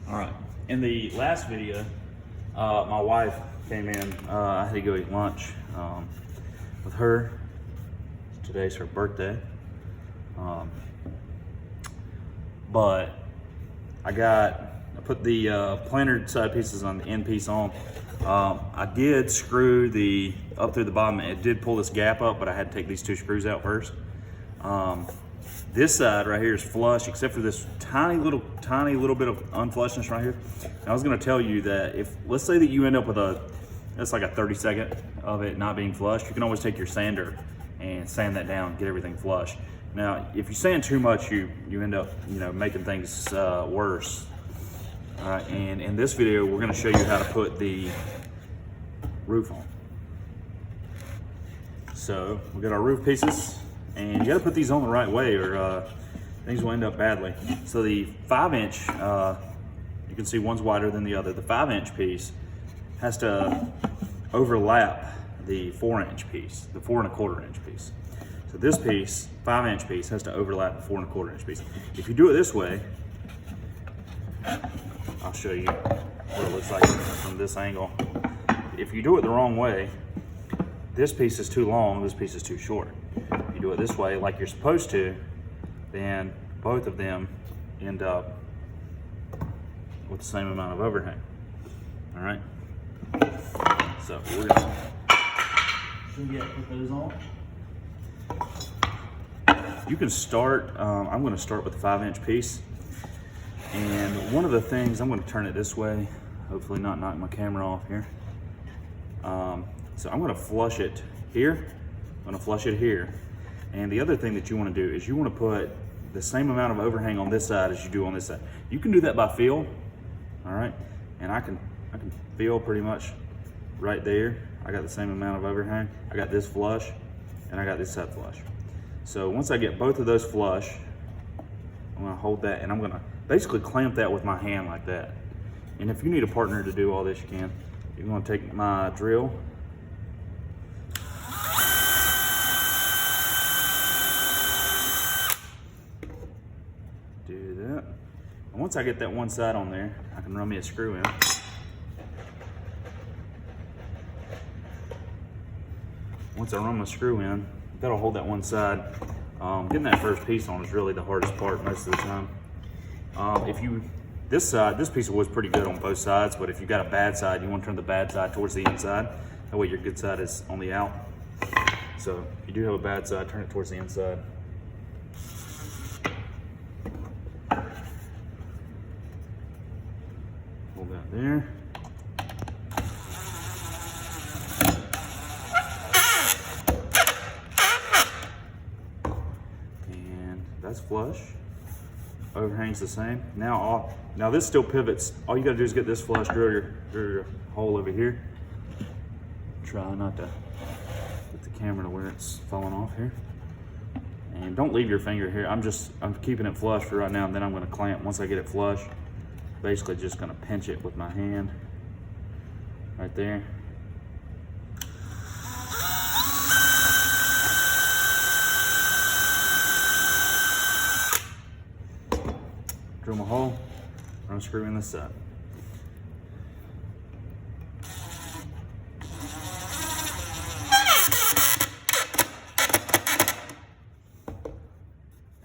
All right, in the last video, my wife came in. I had to go eat lunch with her. Today's her birthday. But I put the planter side pieces on the end piece on. I did screw up through the bottom. It did pull this gap up, but I had to take these two screws out first. This side right here is flush, except for this tiny little bit of unflushness right here. And I was gonna tell you that let's say that you end up with that's like a 30-second of it not being flushed, you can always take your sander and sand that down, get everything flush. Now, if you sand too much, you end up, making things worse. All right, and in this video, we're gonna show you how to put the roof on. So we got our roof pieces, and you gotta put these on the right way or things will end up badly. So the 5-inch, you can see one's wider than the other. The 5-inch piece has to overlap the 4-inch piece, the 4 1/4 inch piece. So this piece, 5-inch piece, has to overlap the 4 1/4 inch piece. If you do it this way, I'll show you what it looks like from this angle. If you do it the wrong way, this piece is too long, this piece is too short. If you do it this way, like you're supposed to, then both of them end up with the same amount of overhang. All right? So we're gonna put those on. You can start, I'm gonna start with the 5-inch piece. And one of the things, I'm gonna turn it this way, hopefully not knock my camera off here. So I'm gonna flush it here, I'm gonna flush it here. And the other thing that you wanna do is you wanna put the same amount of overhang on this side as you do on this side. You can do that by feel, all right? And I can feel pretty much right there. I got the same amount of overhang. I got this flush, and I got this side flush. So once I get both of those flush, I'm gonna hold that and I'm gonna basically clamp that with my hand like that. And if you need a partner to do all this, you can. You're gonna take my drill. Do that. And once I get that one side on there, I can run me a screw in. Once I run my screw in, that'll hold that one side. Getting that first piece on is really the hardest part most of the time. This piece of wood's pretty good on both sides, but if you've got a bad side, you want to turn the bad side towards the inside. That way your good side is on the out. So if you do have a bad side, turn it towards the inside. Hold that there. That's flush. Overhang's the same. Now this still pivots. All you gotta do is get this flush, drill your hole over here. Try not to put the camera to where it's falling off here. And don't leave your finger here. I'm keeping it flush for right now, and then I'm gonna clamp. Once I get it flush, basically just gonna pinch it with my hand right there. Drill my hole, run a screw in this side.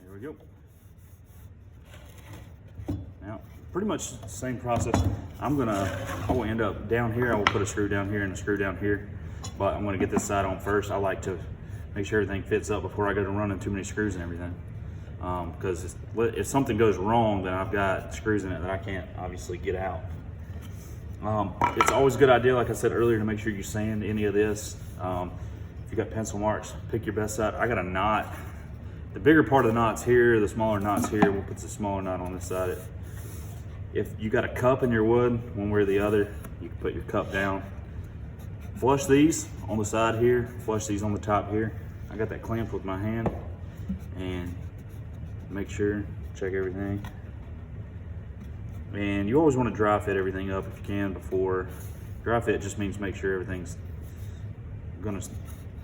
There we go. Now, pretty much the same process. I will end up down here. I will put a screw down here and a screw down here, but I'm gonna get this side on first. I like to make sure everything fits up before I go to running too many screws and everything. Because if something goes wrong, then I've got screws in it that I can't obviously get out. It's always a good idea, like I said earlier, to make sure you sand any of this. If you got pencil marks, pick your best side. I got a knot. The bigger part of the knot's here, the smaller knot's here. We'll put the smaller knot on this side. If you got a cup in your wood, one way or the other, you can put your cup down. Flush these on the side here, flush these on the top here. I got that clamped with my hand, and make sure, check everything. And you always want to dry fit everything up if you can before. Dry fit just means make sure everything's gonna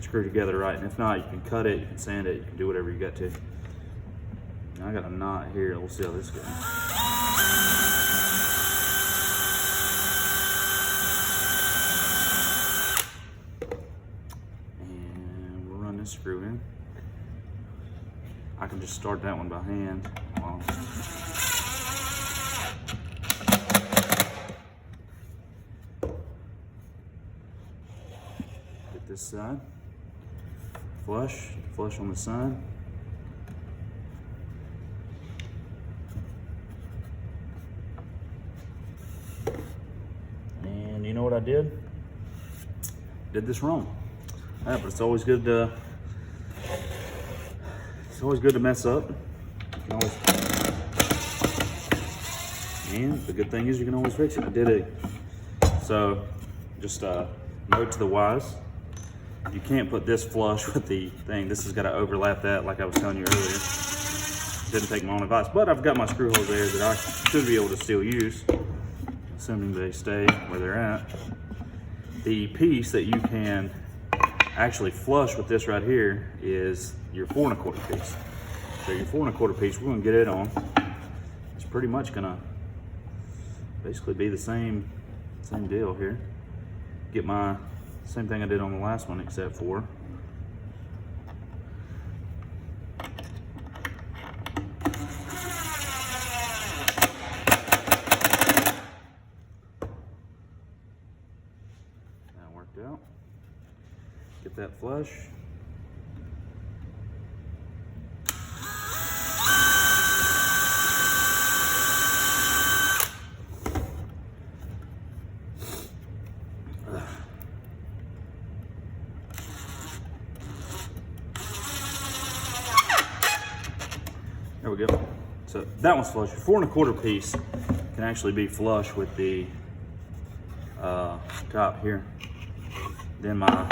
screw together right. And if not, you can cut it, you can sand it, you can do whatever you got to. Now I got a knot here, we'll see how this goes. I can just start that one by hand. Get this side. Flush on the side. And you know what I did? Did this wrong. Yeah, but it's always good to mess up. You can always, and the good thing is you can always fix it. I did it. So just note to the wise. You can't put this flush with the thing. This has got to overlap that, like I was telling you earlier. Didn't take my own advice, but I've got my screw holes there that I should be able to still use, assuming they stay where they're at. The piece that you can actually flush with this right here is your 4 1/4 piece. So your 4 1/4 piece, we're gonna get it on. It's pretty much gonna basically be the same deal here. Get my same thing I did on the last one, except for that worked out. Get that flush. There we go. So that one's flush. Your 4 1/4 piece can actually be flush with the top here. Then my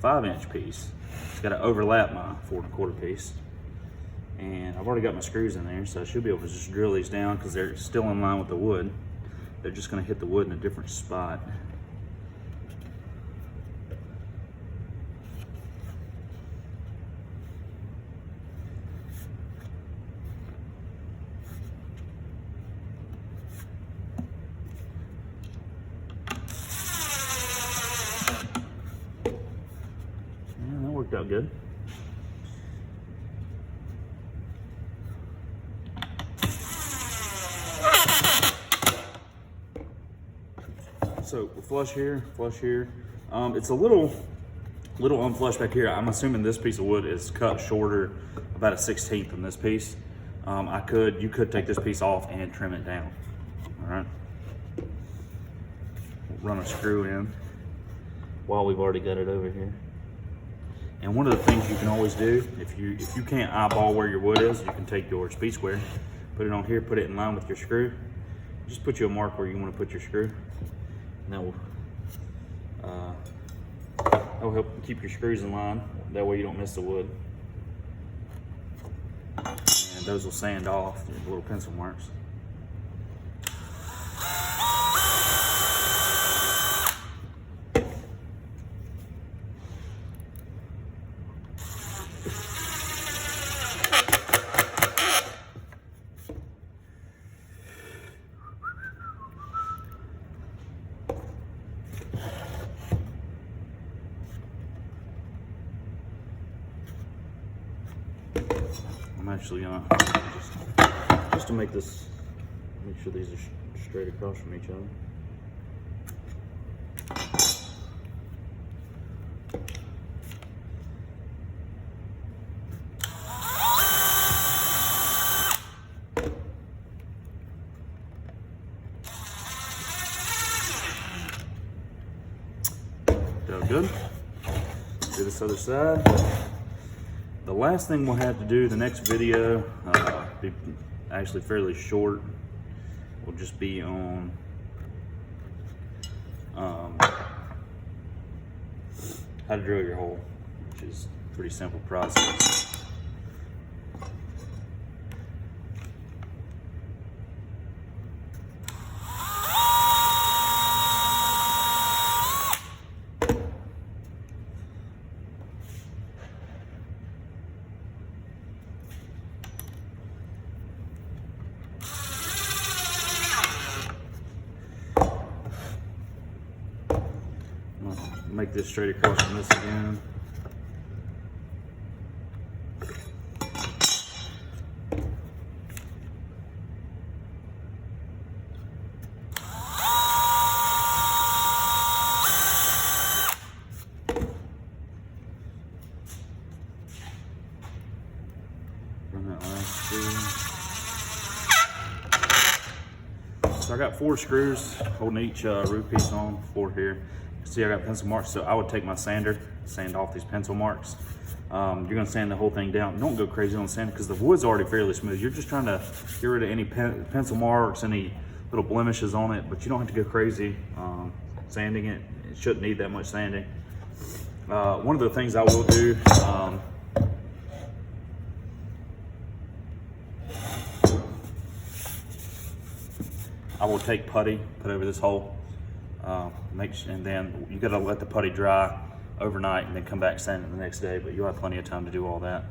5" piece, it's got to overlap my 4 1/4 piece. And I've already got my screws in there, so I should be able to just drill these down because they're still in line with the wood. They're just going to hit the wood in a different spot. Worked out good. So we'll flush here, flush here. It's a little unflushed back here. I'm assuming this piece of wood is cut shorter, about a 1/16 in this piece. You could take this piece off and trim it down. All right. Run a screw in while we've already got it over here. And one of the things you can always do, if you can't eyeball where your wood is, you can take your speed square, put it on here, put it in line with your screw. Just put you a mark where you want to put your screw. And that will help keep your screws in line. That way you don't miss the wood. And those will sand off, the little pencil marks. I'm actually gonna just to make sure these are straight across from each other. Good. Do this other side. The last thing we'll have to do, the next video, be actually fairly short, will just be on how to drill your hole, which is a pretty simple process. Make this straight across from this again. Run that last screw. So I got 4 screws holding each root piece on, 4 here. See, I got pencil marks, so I would take my sander, sand off these pencil marks. You're gonna sand the whole thing down. Don't go crazy on the sand because the wood's already fairly smooth. You're just trying to get rid of any pencil marks, any little blemishes on it, but you don't have to go crazy sanding it. It shouldn't need that much sanding. One of the things I will do, I will take putty, put over this hole, and then you gotta let the putty dry overnight and then come back sand it the next day, but you'll have plenty of time to do all that.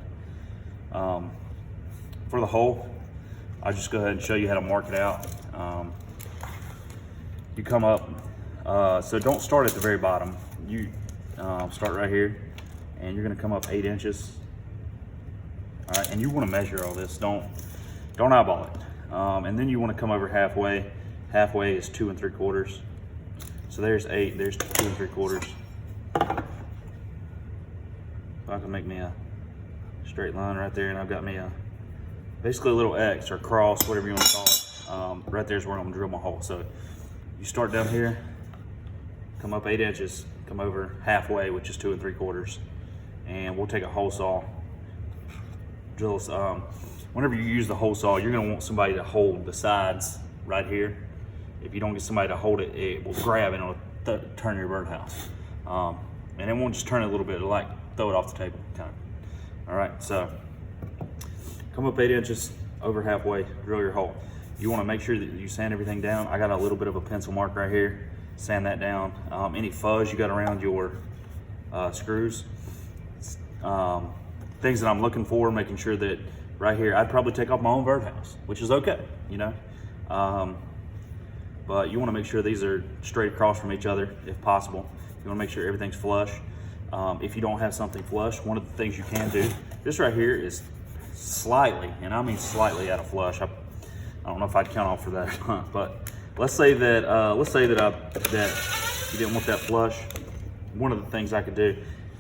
For the hole, I'll just go ahead and show you how to mark it out. You come up, so don't start at the very bottom. You start right here, and you're gonna come up 8 inches. All right, and you wanna measure all this, don't eyeball it. And then you wanna come over halfway. Halfway is 2 3/4. So there's 8, there's 2 3/4. So I can make me a straight line right there, and I've got me basically a little X or cross, whatever you want to call it. Right there's where I'm gonna drill my hole. So you start down here, come up 8 inches, come over halfway, which is 2 3/4, and we'll take a hole saw. Drill. Whenever you use the hole saw, you're gonna want somebody to hold the sides right here. If you don't get somebody to hold it, it will grab and it'll turn your birdhouse. And it won't just turn it a little bit, it'll like throw it off the table, kind of. All right, so come up 8 inches, over halfway, drill your hole. You wanna make sure that you sand everything down. I got a little bit of a pencil mark right here, sand that down. Any fuzz you got around your screws, things that I'm looking for, making sure that right here, I'd probably take off my own birdhouse, which is okay, you know? But you wanna make sure these are straight across from each other, if possible. You wanna make sure everything's flush. If you don't have something flush, one of the things you can do, this right here is slightly, and I mean slightly out of flush. I don't know if I'd count off for that or not, but let's say that you didn't want that flush. One of the things I could do,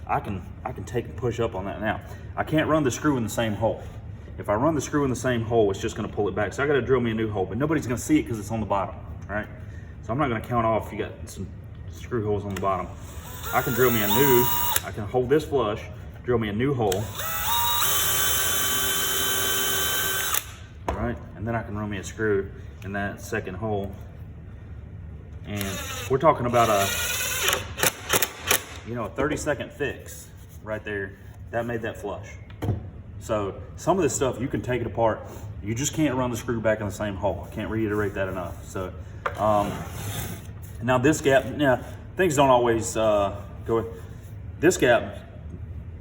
I can take and push up on that. Now, I can't run the screw in the same hole. If I run the screw in the same hole, it's just gonna pull it back. So I gotta drill me a new hole, but nobody's gonna see it because it's on the bottom, right? So I'm not gonna count off you got some screw holes on the bottom. I can drill me a new, I can hold this flush, drill me a new hole. All right, and then I can run me a screw in that second hole. And we're talking about a 30-second fix right there. That made that flush. So some of this stuff, you can take it apart. You just can't run the screw back in the same hole. I can't reiterate that enough. So now this gap, things don't always go. This gap,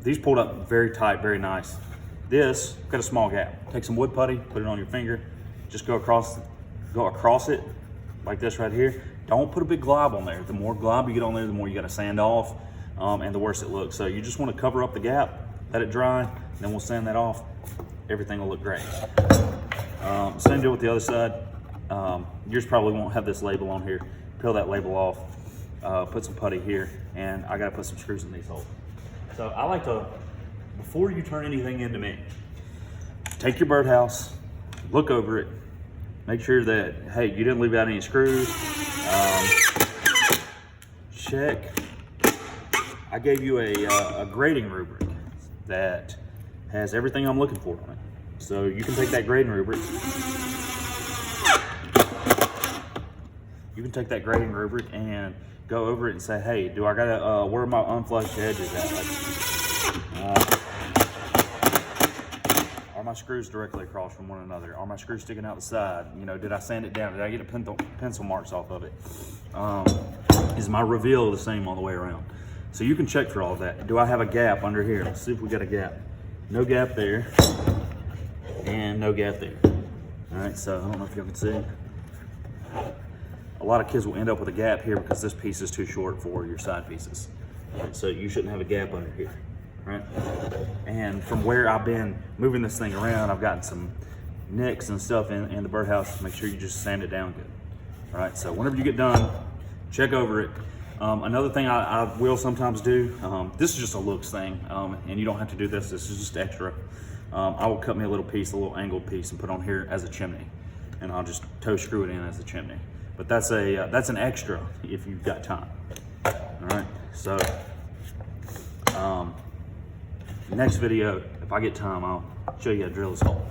these pulled up very tight, very nice. This got a small gap. Take some wood putty, put it on your finger, just go across it like this right here. Don't put a big glob on there. The more glob you get on there, the more you got to sand off, and the worse it looks. So you just want to cover up the gap, let it dry, then we'll sand that off. Everything will look great. Same deal with the other side. Yours probably won't have this label on here. Peel that label off, put some putty here, and I gotta put some screws in these holes. So I like to, before you turn anything into me, take your birdhouse, look over it, make sure that, hey, you didn't leave out any screws. Check. I gave you a grading rubric that has everything I'm looking for on it. So you can take that grading rubric. You can take that grading rubric and go over it and say, hey, do I gotta, where are my unflushed edges at? Are my screws directly across from one another? Are my screws sticking out the side? Did I sand it down? Did I get a pencil marks off of it? Is my reveal the same all the way around? So you can check for all of that. Do I have a gap under here? Let's see if we got a gap. No gap there, and no gap there. All right, so I don't know if you can see. A lot of kids will end up with a gap here because this piece is too short for your side pieces. All right, so you shouldn't have a gap under here, right? And from where I've been moving this thing around, I've gotten some nicks and stuff in the birdhouse. Make sure you just sand it down good. All right, so whenever you get done, check over it. Another thing I will sometimes do, this is just a looks thing, and you don't have to do this. This is just extra. I will cut me a little piece, a little angled piece, and put on here as a chimney, and I'll just toe screw it in as a chimney. But that's an extra if you've got time. All right, so next video, if I get time, I'll show you how to drill this hole.